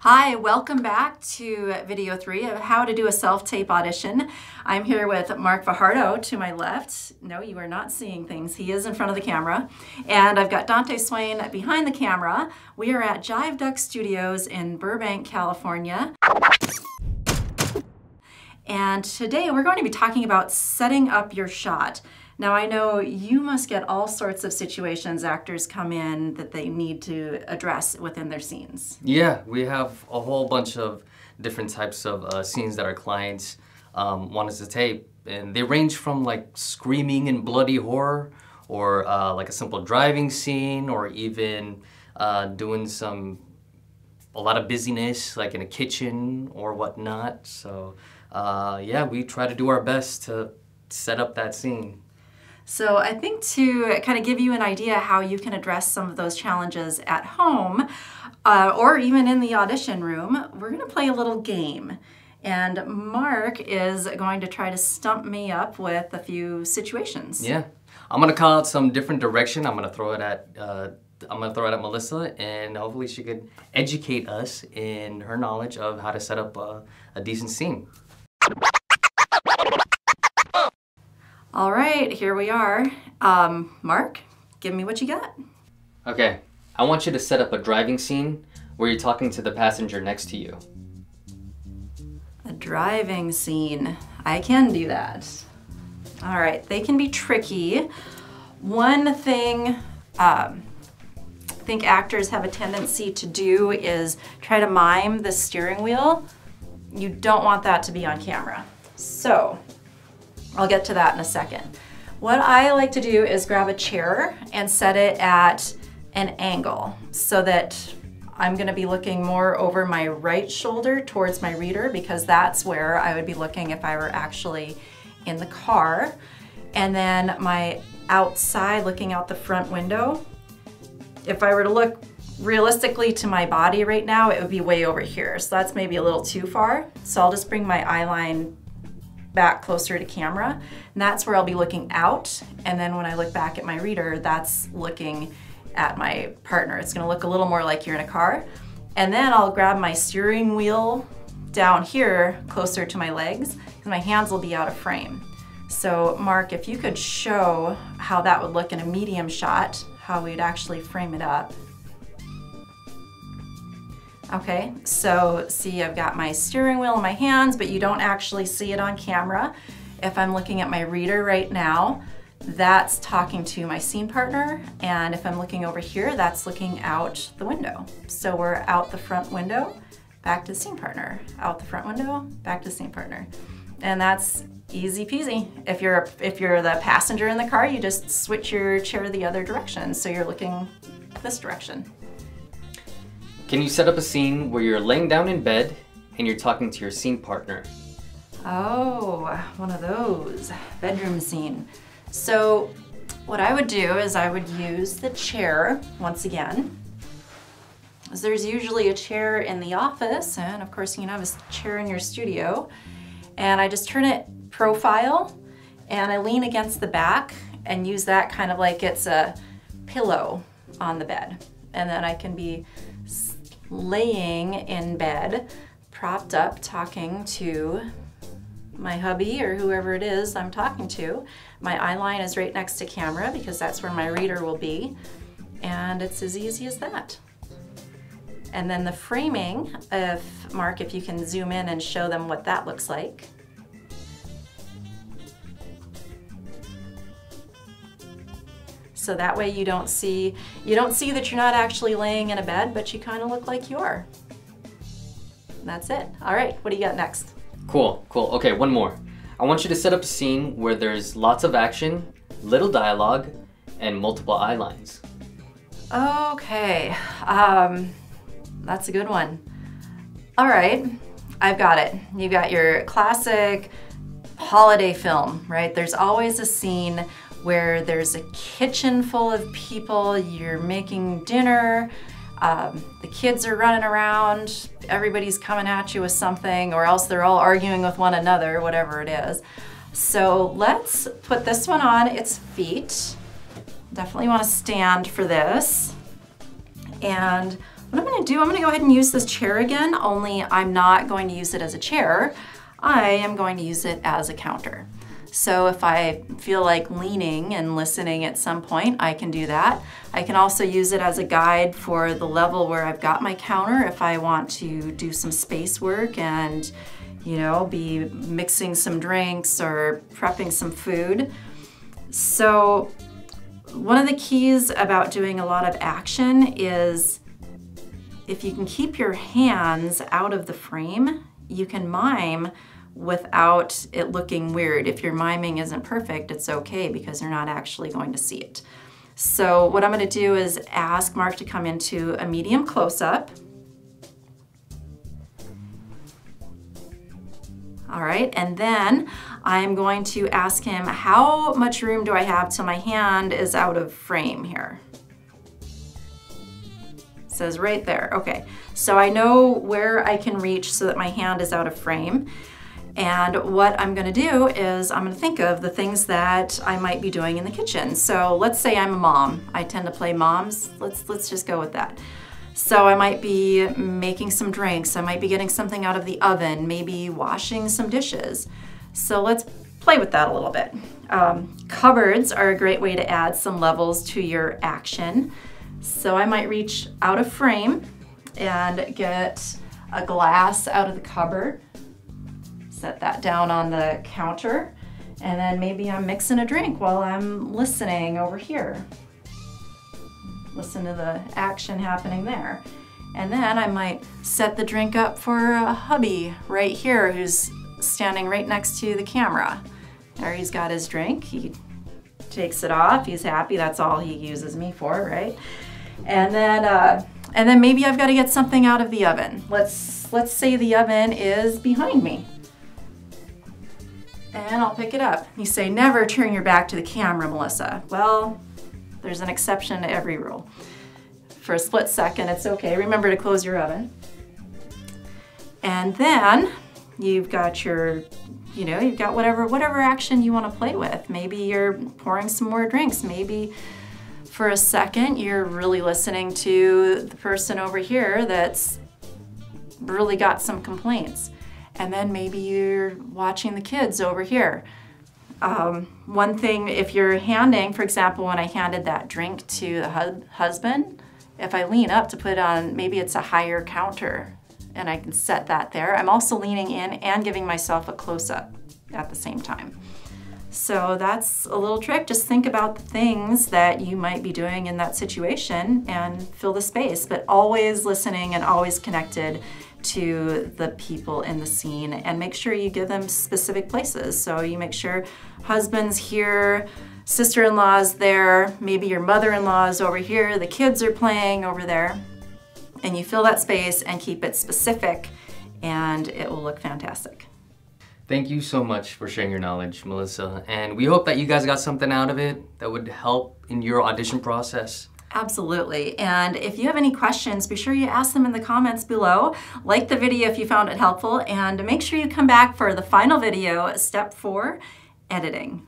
Hi, welcome back to video 3 of how to do a self-tape audition. I'm here with Marc Fajardo to my left. No, you are not seeing things. He is in front of the camera. And I've got Dante Swain behind the camera. We are at Jive Duck Studios in Burbank, California. And today we're going to be talking about setting up your shot. Now I know you must get all sorts of situations actors come in that they need to address within their scenes. Yeah, we have a whole bunch of different types of scenes that our clients want us to tape. And they range from like screaming and bloody horror, or like a simple driving scene, or even doing a lot of busyness like in a kitchen or whatnot. So yeah, we try to do our best to set up that scene. So I think to kind of give you an idea how you can address some of those challenges at home or even in the audition room, we're going to play a little game. And Marc is going to try to stump me up with a few situations. Yeah, I'm going to call out some different direction. I'm going to throw it at Melissa, and hopefully she could educate us in her knowledge of how to set up a decent scene. All right, here we are. Marc, give me what you got. Okay, I want you to set up a driving scene where you're talking to the passenger next to you. A driving scene. I can do that. All right, they can be tricky. One thing I think actors have a tendency to do is try to mime the steering wheel. You don't want that to be on camera. So, I'll get to that in a second. What I like to do is grab a chair and set it at an angle so that I'm going to be looking more over my right shoulder towards my reader, because that's where I would be looking if I were actually in the car. And then my outside, looking out the front window, if I were to look realistically to my body right now, it would be way over here. So that's maybe a little too far. So I'll just bring my eyeline back closer to camera, and that's where I'll be looking out. And then when I look back at my reader, that's looking at my partner. It's gonna look a little more like you're in a car. And then I'll grab my steering wheel down here closer to my legs, because my hands will be out of frame. So Marc, if you could show how that would look in a medium shot, how we'd actually frame it up. Okay, so see, I've got my steering wheel in my hands, but you don't actually see it on camera. If I'm looking at my reader right now, that's talking to my scene partner, and if I'm looking over here, that's looking out the window. So we're out the front window, back to the scene partner, out the front window, back to the scene partner. And that's easy peasy. If you're the passenger in the car, you just switch your chair the other direction, so you're looking this direction. Can you set up a scene where you're laying down in bed and you're talking to your scene partner? Oh, one of those. Bedroom scene. So what I would do is I would use the chair once again. As there's usually a chair in the office, and of course you can have a chair in your studio. And I just turn it profile, and I lean against the back and use that kind of like it's a pillow on the bed. And then I can be laying in bed, propped up, talking to my hubby or whoever it is I'm talking to. My eyeline is right next to camera because that's where my reader will be. And it's as easy as that. And then the framing, Marc, if you can zoom in and show them what that looks like. So that way you don't see that you're not actually laying in a bed, but you kind of look like you are. And that's it. All right, what do you got next? Cool. Okay, one more. I want you to set up a scene where there's lots of action, little dialogue, and multiple eye lines. Okay, that's a good one. All right, I've got it. You've got your classic holiday film, right? There's always a scene where there's a kitchen full of people, you're making dinner, the kids are running around, everybody's coming at you with something, or else they're all arguing with one another, whatever it is. So let's put this one on its feet. Definitely want to stand for this. And I'm What I'm gonna do, I'm gonna go ahead and use this chair again, only I'm not going to use it as a chair. I am going to use it as a counter. So if I feel like leaning and listening at some point, I can do that. I can also use it as a guide for the level where I've got my counter if I want to do some space work and, you know, be mixing some drinks or prepping some food. So one of the keys about doing a lot of action is if you can keep your hands out of the frame, you can mime without it looking weird. If your miming isn't perfect, it's okay because you're not actually going to see it. So what I'm going to do is ask Marc to come into a medium close-up. All right, and then I'm going to ask him, how much room do I have till my hand is out of frame here? It says right there. Okay, so I know where I can reach so that my hand is out of frame. And what I'm gonna do is I'm gonna think of the things that I might be doing in the kitchen. So let's say I'm a mom. I tend to play moms. Let's just go with that. So I might be making some drinks. I might be getting something out of the oven, maybe washing some dishes. So let's play with that a little bit. Cupboards are a great way to add some levels to your action. So I might reach out of frame and get a glass out of the cupboard. Set that down on the counter, and then maybe I'm mixing a drink while I'm listening over here. Listen to the action happening there. And then I might set the drink up for a hubby right here who's standing right next to the camera. There he's got his drink. He takes it off. He's happy. That's all he uses me for, right? And then maybe I've got to get something out of the oven. Let's say the oven is behind me. And I'll pick it up. You say, never turn your back to the camera, Melissa. Well, there's an exception to every rule. For a split second, it's okay. Remember to close your oven. And then you've got your, you've got whatever action you want to play with. Maybe you're pouring some more drinks. Maybe for a second, you're really listening to the person over here that's really got some complaints. And then maybe you're watching the kids over here. One thing, if you're handing, for example, when I handed that drink to the husband, if I lean up to put it on, maybe it's a higher counter and I can set that there. I'm also leaning in and giving myself a close-up at the same time. So that's a little trick. Just think about the things that you might be doing in that situation and fill the space, but always listening and always connected to the people in the scene, and make sure you give them specific places. So you make sure husband's here, sister-in-law's there, maybe your mother-in-law is over here, the kids are playing over there, and you fill that space and keep it specific, and it will look fantastic. Thank you so much for sharing your knowledge, Melissa, and we hope that you guys got something out of it that would help in your audition process. Absolutely. And if you have any questions, be sure you ask them in the comments below. Like the video if you found it helpful, and make sure you come back for the final video, step 4, editing.